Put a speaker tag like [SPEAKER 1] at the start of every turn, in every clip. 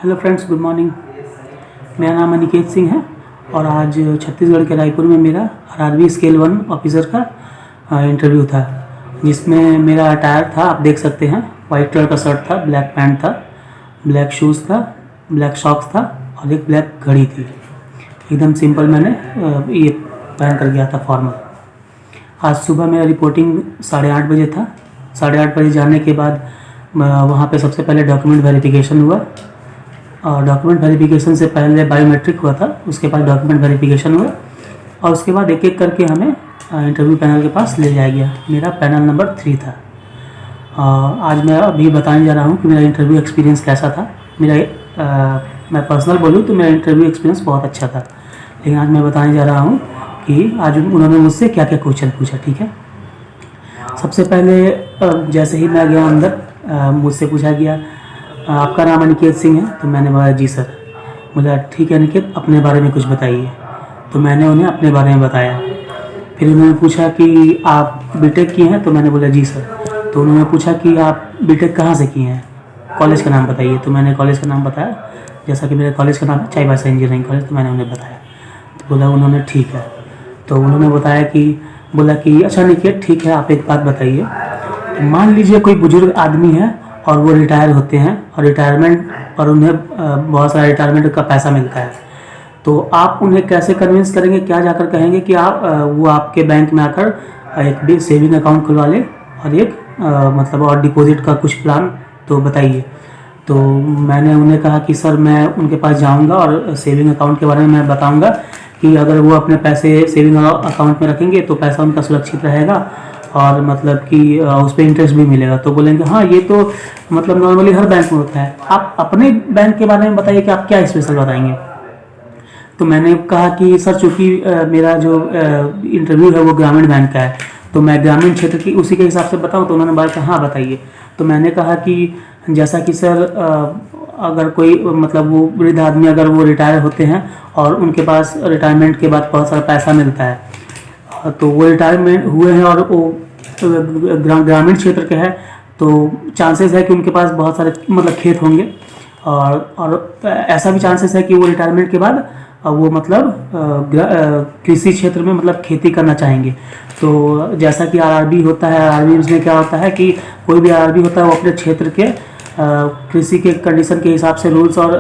[SPEAKER 1] Hello friends, good morning. मेरा नाम अनिकेत सिंह है और आज छत्तीसगढ़ के रायपुर में मेरा आरआरबी स्केल 1 ऑफिसर का इंटरव्यू था, जिसमें मेरा अटायर था, आप देख सकते हैं। वाइट कलर का शर्ट था, ब्लैक पैंट था, ब्लैक शूज़ था, ब्लैक सॉक्स था और एक ब्लैक घड़ी थी। एकदम सिंपल मैंने ये पहन कर गया था, फॉर्मल। आज सुबह मेरा रिपोर्टिंग 8:30 बजे था। 8:30 बजे जाने के बाद वहाँ पे सबसे पहले डॉक्यूमेंट वेरिफिकेशन हुआ और डॉक्यूमेंट वेरिफिकेशन से पहले बायोमेट्रिक हुआ था। उसके बाद डॉक्यूमेंट वेरिफिकेशन हुआ और उसके बाद एक एक करके हमें इंटरव्यू पैनल के पास ले जाया गया। मेरा पैनल नंबर 3 था। आज मैं अभी बताने जा रहा हूँ कि मेरा इंटरव्यू एक्सपीरियंस कैसा था। मैं पर्सनल बोलूँ तो मेरा इंटरव्यू एक्सपीरियंस बहुत अच्छा था, लेकिन आज मैं बताने जा रहा हूँ कि आज उन्होंने मुझसे क्या क्या क्वेश्चन पूछा। ठीक है, सबसे पहले जैसे ही मैं गया अंदर, मुझसे पूछा गया आपका नाम अनिकेत सिंह है। तो मैंने बोला जी सर। बोला ठीक है अनिकेत, अपने बारे में कुछ बताइए। तो मैंने उन्हें अपने बारे में बताया। फिर उन्होंने पूछा कि आप बीटेक किए हैं। तो मैंने बोला जी सर। तो उन्होंने पूछा कि आप बीटेक कहाँ से किए हैं, कॉलेज का नाम बताइए। तो मैंने कॉलेज का नाम बताया, जैसा कि मेरे कॉलेज का नाम है चाईबासा इंजीनियरिंग कॉलेज। तो मैंने उन्हें बताया। तो बोला उन्होंने ठीक है। तो उन्होंने बताया कि बोला कि अच्छा अनिकेत ठीक है, आप एक बात बताइए, मान लीजिए कोई बुजुर्ग आदमी है और वो रिटायर होते हैं और रिटायरमेंट पर उन्हें बहुत सारा रिटायरमेंट का पैसा मिलता है, तो आप उन्हें कैसे कन्विंस करेंगे, क्या जाकर कहेंगे कि आप वो आपके बैंक में आकर एक भी सेविंग अकाउंट खुलवा ले और एक मतलब और डिपॉजिट का कुछ प्लान तो बताइए। तो मैंने उन्हें कहा कि सर मैं उनके पास जाऊंगा और सेविंग अकाउंट के बारे में मैं बताऊंगा कि अगर वो अपने पैसे सेविंग अकाउंट में रखेंगे तो पैसा उनका सुरक्षित रहेगा और मतलब कि उस पर इंटरेस्ट भी मिलेगा। तो बोलेंगे हाँ ये तो मतलब नॉर्मली हर बैंक में होता है, आप अपने बैंक के बारे में बताइए कि आप क्या स्पेशल बताएंगे। तो मैंने कहा कि सर चूँकि मेरा जो इंटरव्यू है वो ग्रामीण बैंक का है, तो मैं ग्रामीण क्षेत्र की उसी के हिसाब से बताऊं। तो उन्होंने बात कहा हाँ बताइए। तो मैंने कहा कि जैसा कि सर अगर कोई मतलब वो वृद्ध आदमी अगर वो रिटायर होते हैं और उनके पास रिटायरमेंट के बाद बहुत सारा पैसा मिलता है, तो वो रिटायरमेंट हुए हैं और वो ग्रामीण क्षेत्र के हैं, तो चांसेस है कि उनके पास बहुत सारे मतलब खेत होंगे और ऐसा भी चांसेस है कि वो रिटायरमेंट के बाद वो मतलब कृषि क्षेत्र में मतलब खेती करना चाहेंगे। तो जैसा कि आरआरबी होता है, आरआरबी में क्या होता है कि कोई भी आरआरबी होता है वो अपने क्षेत्र के कृषि के कंडीशन के हिसाब से रूल्स और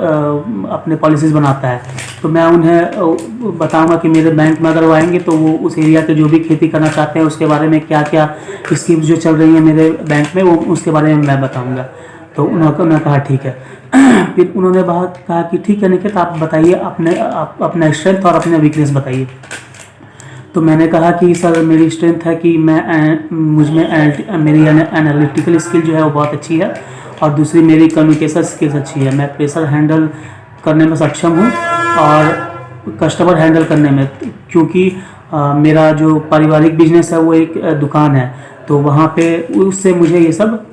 [SPEAKER 1] अपने पॉलिसीज़ बनाता है। तो मैं उन्हें बताऊंगा कि मेरे बैंक में अगर वो आएंगे तो वो उस एरिया के जो भी खेती करना चाहते हैं उसके बारे में क्या क्या स्कीम्स जो चल रही हैं मेरे बैंक में वो उसके बारे में मैं बताऊंगा। तो उन्होंने कहा ठीक है। फिर उन्होंने कहा कि ठीक है निकेत, आप बताइए अपना स्ट्रेंथ और अपने वीकनेस बताइए। तो मैंने कहा कि सर मेरी स्ट्रेंथ है कि मेरी एनालिटिकल स्किल जो है वो बहुत अच्छी है और दूसरी मेरी कम्युनिकेशन स्किल्स अच्छी है। मैं प्रेशर हैंडल करने में सक्षम हूँ और कस्टमर हैंडल करने में, क्योंकि मेरा जो पारिवारिक बिजनेस है वो एक दुकान है, तो वहाँ पे उससे मुझे ये सब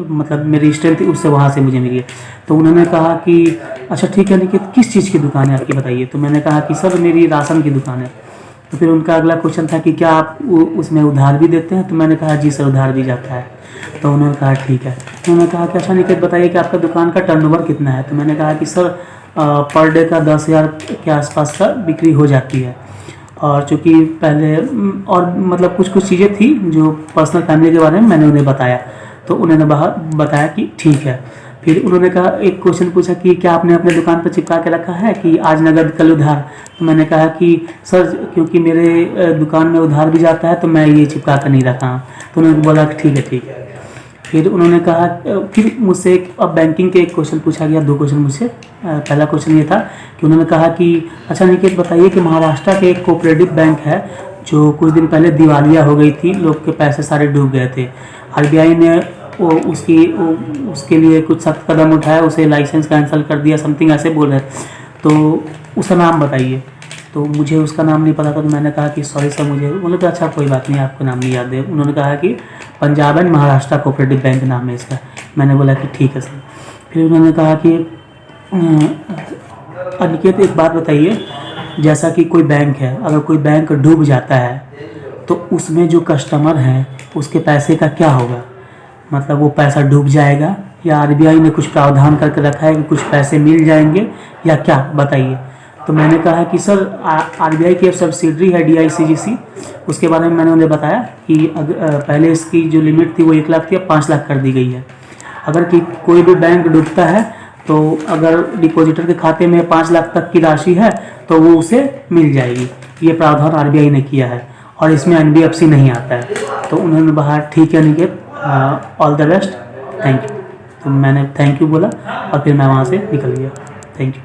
[SPEAKER 1] मतलब मेरी स्ट्रेंथ उससे वहाँ से मुझे मिली है। तो उन्होंने कहा कि अच्छा ठीक है निकित, किस चीज़ की दुकान है आपकी बताइए। तो मैंने कहा कि सर मेरी राशन की दुकान है। तो फिर उनका अगला क्वेश्चन था कि क्या आप उसमें उधार भी देते हैं। तो मैंने कहा जी सर उधार भी जाता है। तो उन्होंने कहा ठीक है। तो उन्होंने कहा कि अच्छा निकित बताइए कि आपका दुकान का टर्नओवर कितना है। तो मैंने कहा कि सर पर डे का 10,000 के आसपास का बिक्री हो जाती है। और चूँकि पहले और मतलब कुछ चीज़ें थी जो पर्सनल फैमिली के बारे में मैंने उन्हें बताया, तो उन्होंने बताया कि ठीक है। फिर उन्होंने कहा एक क्वेश्चन पूछा कि क्या आपने अपने दुकान पर चिपका के रखा है कि आज नगद कल उधार। तो मैंने कहा कि सर क्योंकि मेरे दुकान में उधार भी जाता है तो मैं ये चिपका कर नहीं रखा हूँ। तो उन्होंने बोला कि ठीक है ठीक है। फिर उन्होंने कहा, फिर मुझसे अब बैंकिंग के एक क्वेश्चन पूछा गया, 2 क्वेश्चन मुझसे। पहला क्वेश्चन ये था कि उन्होंने कहा कि अच्छा निकेत बताइए कि महाराष्ट्र के एक कोऑपरेटिव बैंक है जो कुछ दिन पहले दिवालिया हो गई थी, लोग के पैसे सारे डूब गए थे। आरबीआई ने उसके लिए कुछ सख्त कदम उठाया, उसे लाइसेंस कैंसिल कर दिया, समथिंग ऐसे बोल रहे। तो उसका नाम बताइए। तो मुझे उसका नाम नहीं पता था। तो मैंने कहा कि सॉरी सर मुझे, बोले तो अच्छा कोई बात नहीं, आपको नाम नहीं याद है। उन्होंने कहा कि Punjab and Maharashtra cooperative bank नाम है इसका। मैंने बोला कि ठीक है सर। फिर उन्होंने कहा कि अनिकेत एक बात बताइए, जैसा कि कोई बैंक है, अगर कोई बैंक डूब जाता है तो उसमें जो कस्टमर हैं उसके पैसे का क्या होगा, मतलब वो पैसा डूब जाएगा या आरबीआई ने कुछ प्रावधान करके रखा है कि कुछ पैसे मिल जाएंगे या क्या, बताइए। तो मैंने कहा कि सर आरबीआई की एक सब्सिडरी है DICGC, उसके बारे में मैंने उन्हें बताया कि पहले इसकी जो लिमिट थी वो 1 लाख थी, अब 5 लाख कर दी गई है। अगर कि कोई भी बैंक डूबता है तो अगर डिपॉजिटर के खाते में 5 लाख तक की राशि है तो वो उसे मिल जाएगी। ये प्रावधान आरबीआई ने किया है और इसमें NBFC नहीं आता है। तो उन्होंने कहा ठीक है Niket, all the best, thank you. तो मैंने थैंक यू बोला और फिर मैं वहाँ से निकल गया। Thank you.